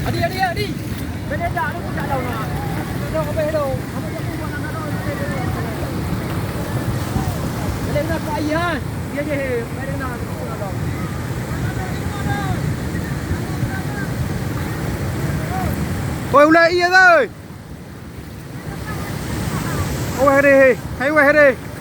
Adi, adi, adi. Benda dah ada pun tak tahu nak. Dah apa hello. Apa tu pun nak nak. Benda nak payah. Dia je. Benda nak nak. Ôi ulai iya thôi. Ôi đi, hay quay đi.